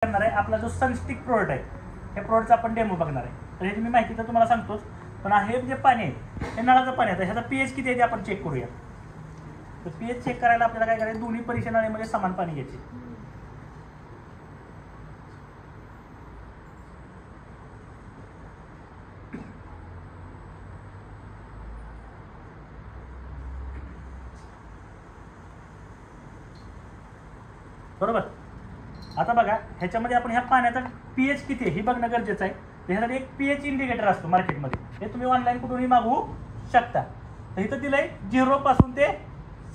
करणार आहे आपला जो सनस्टिक प्रोडक्ट आहे हे प्रोडक्टचा आपण डेमो बघणार आहे. तर हे तुम्ही माहिती तर तुम्हाला सांगतोच, पण हे जे पाणी आहे हे नळाचं पाणी आहे, ह्याचा पीएच किती आहे ते आपण चेक करूया. तर पीएच चेक करायला आपल्याला काय करायचं, दोन्ही परीक्षा नळीमध्ये समान पाणी घ्यायचे. बरोबर. आता बघा ह्याच्यामध्ये आपण ह्या पाण्याचा पीएच किती आहे हे बघणं गरजेचं आहे. ह्यासाठी एक पीएच इंडिकेटर असतो मार्केटमध्ये, हे तुम्ही ऑनलाईन कुठूनही मागवू शकता. तर इथं दिलंय 0 पासून ते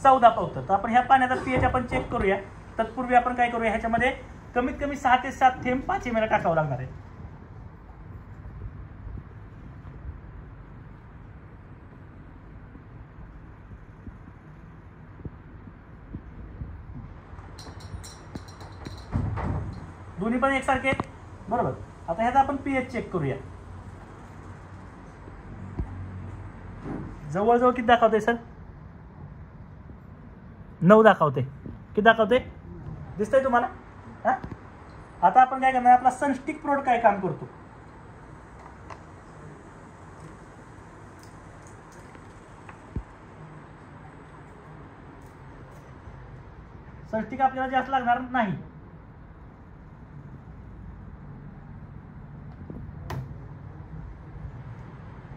14 पावतं. तर आपण ह्या पाण्याचा पीएच आपण चेक करूया. तत्पूर्वी आपण काय करूया, ह्याच्यामध्ये कमीत कमी 6 ते 7 थेंब 5 ml टाकावं लागणार आहे. दोन्ही पण एकसारखे बरोबर. आता ह्याचा आपण पीएच चेक करूया. जवळजवळ किती दाखवते सर? 9 दाखवते. किती दाखवते दिसतंय तुम्हाला? हा, आता आपण काय करणार, आपला सनस्टिक प्रोडक्ट काय काम करतो. सनस्टिक आपल्याला जास्त लागणार नाही.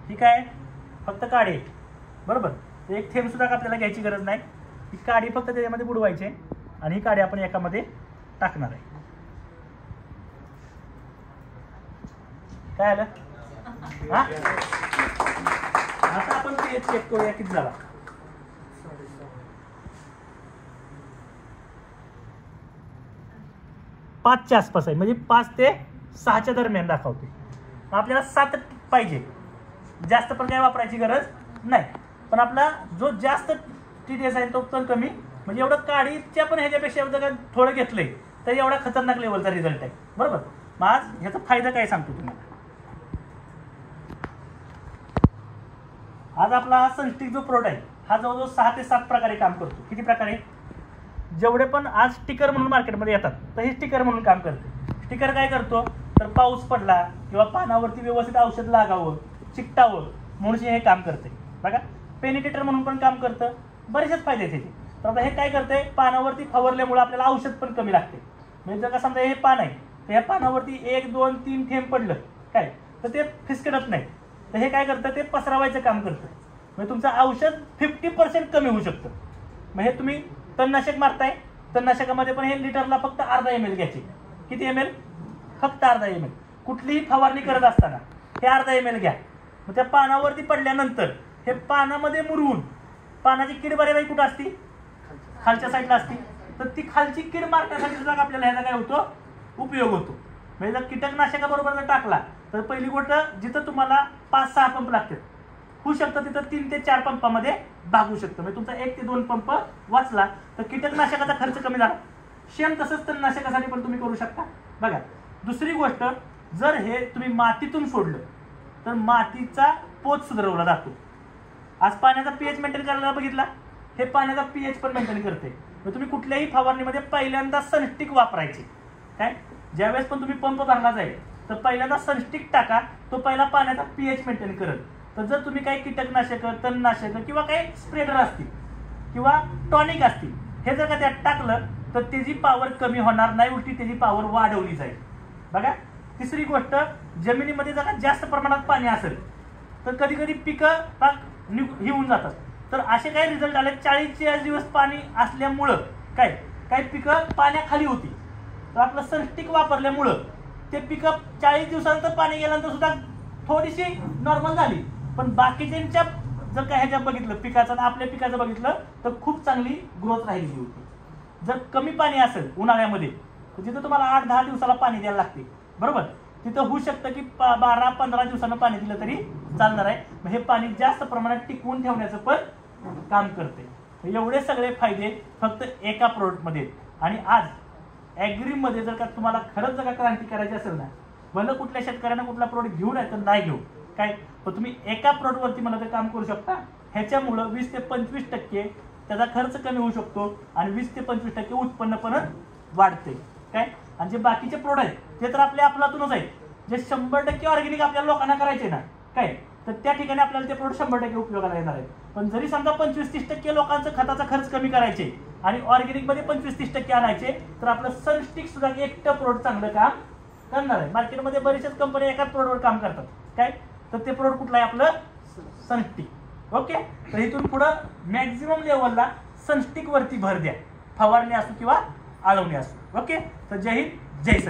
ठीक आहे, फक्त काढे बरोबर. एक थेंब सुद्धा आपल्याला घ्यायची गरज नाही. ही काडी फक्त त्याच्यामध्ये बुडवायचे आणि ही काडी आपण एकामध्ये टाकणार आहे. काय आलं? हा, आता आपण पीएच चेक करूया किती झाला. पाचच्या आसपास आहे, म्हणजे 5 ते 6च्या दरम्यान दाखवते. आपल्याला 7 पाहिजे, जास्त पण काय वापरायची गरज नाही. पण आपला जो जास्त TDS आहे तो पण कमी, म्हणजे एवढं काडीच्या पण ह्याच्यापेक्षा जर थोडं घेतलंय तर एवढा खतरनाक लेवलचा रिझल्ट आहे बरोबर. मग आज ह्याचा फायदा काय सांगतो तुम्हाला. आज आपला हा सनस्टिक जो प्रोडक्ट आहे हा जवळजवळ 6 ते 7 प्रकारे काम करतो. किती प्रकारे? जेवढे पण आज स्टिकर म्हणून मार्केटमध्ये येतात तर हे स्टिकर म्हणून काम करते. स्टिकर काय करतो, तर पाऊस पडला किंवा पानावरती व्यवस्थित औषध लागावं, चिकटावं म्हणून हे काम करते बघा. पेनिट्रेटर म्हणून पण काम करतं. बरेचसेच फायदे आहेत त्याचे. तर आता हे काय करते, पानावरती फवारल्यामुळे आपल्याला औषध पण कमी लागते. म्हणजे जर का समजा हे पान आहे तर ह्या पानावरती 1, 2, 3 थेंब पडलं काय तर ते फिसकटत नाही. तर हे काय करतं, ते पसरवायचं काम करतं. म्हणजे तुमचं औषध 50% कमी होऊ शकतं. मग हे तुम्ही तणनाशक मारताय, तणनाशकामध्ये पण हे लिटरला फक्त अर्धा ml घ्यायचे. किती ml? फक्त अर्धा ml. कुठलीही फवारणी करत असताना हे अर्धा ml घ्या. मग त्या पानावरती पडल्यानंतर हे पानामध्ये मुरवून, पानाची कीड बऱ्यापैकी कुठं असती, खालच्या साईडला असती, तर ती खालची कीड मारण्यासाठी सुद्धा आपल्याला ह्याचा काय होतो, उपयोग होतो. म्हणजे जर कीटकनाशकाबरोबर जर टाकला तर पहिली गोष्ट, जिथं तुम्हाला 5-6 पंप लागतात होऊ शकतं तिथं 3 ते 4 पंपामध्ये भागू शकतं. म्हणजे तुमचा 1 ते 2 पंप वाचला तर कीटकनाशकाचा खर्च कमी झाला. शेण तसंच तणनाशकासाठी पण तुम्ही करू शकता बघा. दुसरी गोष्ट, जर हे तुम्ही मातीतून सोडलं तर मातीचा पोत सुधारवला जातो. आज पाण्याचा पीएच मेंटेन करायला बघितला, हे पाण्याचा पीएच पण मेंटेन करते. मग तुम्ही कुठल्याही फवारणीमध्ये पहिल्यांदा सनस्टिक वापरायचे. काय, ज्यावेळेस पण तुम्ही पंप भरला जाईल तर पहिल्यांदा सनस्टिक टाका, तो पहिला पाण्याचा पीएच मेंटेन करेल. तर जर तुम्ही काही कीटकनाशकं, तणनाशकं किंवा काही स्प्रेडर असतील किंवा टॉनिक असतील, हे जर का त्यात टाकलं तर त्याची पॉवर कमी होणार नाही, उलटी त्याची पॉवर वाढवली जाईल बघा. तिसरी गोष्ट, जमिनीमध्ये जर का जास्त प्रमाणात पाणी असेल तर कधी कधी पिकं ही होऊन जातात. तर असे काही रिझल्ट आले, 40 दिवस पाणी असल्यामुळं काही पिकं पाण्याखाली होती. तर आपलं सनस्टिक वापरल्यामुळं ते पिकं 40 दिवसानंतर पाणी गेल्यानंतर सुद्धा थोडीशी नॉर्मल झाली. पण बाकीच्यांच्या जर का ह्याच्यात बघितलं पिकाचं आणि आपल्या पिकाचं बघितलं तर खूप चांगली ग्रोथ राहिलेली होती. जर कमी पाणी असेल उन्हाळ्यामध्ये तर तिथं तुम्हाला 8-10 दिवसाला पाणी द्यायला लागते बरोबर. तिथं होऊ शकतं की 12-15 दिवसानं पाणी दिलं तरी चालणार आहे. मग हे पाणी जास्त प्रमाणात टिकवून ठेवण्याचं पण काम करते. एवढे सगळे फायदे फक्त एका प्रोडक्टमध्ये. आणि आज ॲग्रीमध्ये जर का तुम्हाला खरंच जर का क्रांती करायची असेल ना, भलं कुठल्या शेतकऱ्यांना कुठला प्रोडक्ट घेऊन आहे तर नाही घेऊ काय, पण तुम्ही एका प्रोडक्टवरती मला ते काम करू शकता. ह्याच्यामुळं 20 ते 25% त्याचा खर्च कमी होऊ शकतो आणि 20 ते 25% उत्पन्न पण वाढते. काय आणि जे बाकीचे प्रोडक्ट आहेत ते तर आपल्या आपलातूनच आहेत. जे 100% ऑर्गॅनिक आपल्याला लोकांना करायचे ना काय, तर त्या ठिकाणी आपल्याला ते प्रोडक्ट 100% उपयोगाला येणार आहेत. पण जरी समजा 25-30% लोकांचं खताचा खर्च कमी करायचे आणि ऑर्गॅनिक मध्ये 25-30% आणायचे, तर आपलं सनस्टिक सुद्धा एकटं प्रोडक्ट चांगलं काम करणार आहे. मार्केटमध्ये बरेचशाच कंपन्या एकाच प्रोडक्टवर काम करतात काय, तर ते प्रोडक्ट कुठलं आहे आपलं सनस्टिक. ओके, तर इथून पुढं मॅक्झिमम लेवलला सनस्टिक वरती भर द्या, फवारणी असो किंवा आळवणी असो. ओके, तर जय हिंद जय सर.